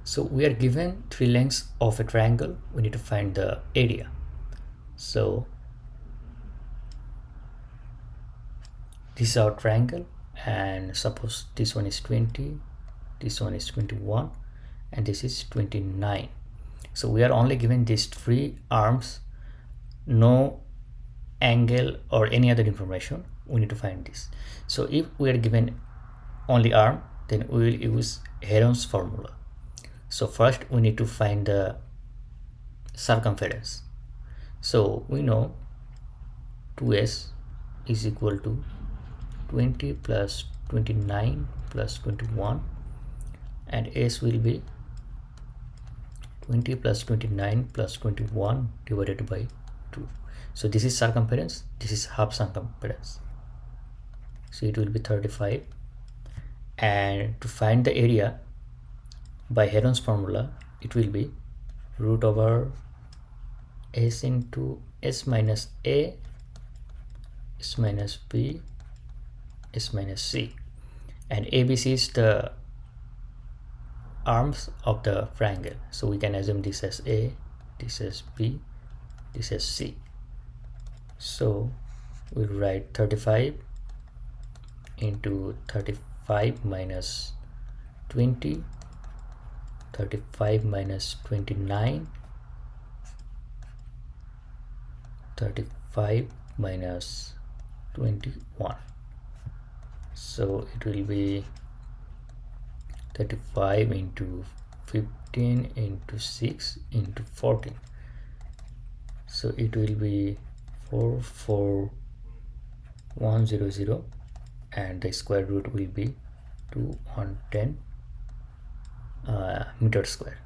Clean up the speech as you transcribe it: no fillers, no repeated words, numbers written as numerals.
So we are given three lengths of a triangle. We need to find the area. So this is our triangle, and suppose this one is 20, this one is 21, and this is 29. So we are only given these three arms, no angle or any other information. We need to find this. So if we are given only arm, then we will use Heron's formula. So first we need to find the circumference. So we know 2s is equal to 20 plus 29 plus 21, and s will be 20 plus 29 plus 21 divided by 2. So this is circumference, this is half circumference, so it will be 35. And to find the area by Heron's formula, it will be root over s into s minus a, s minus b, s minus c, and ABC is the arms of the triangle, so we can assume this as a, this as b, this as c. So we'll write 35 into 35 minus 20, 35 minus 29, 35 minus 21. So it will be 35 into 15 into 6 into 14. So it will be 44100, and the square root will be 210 meter square.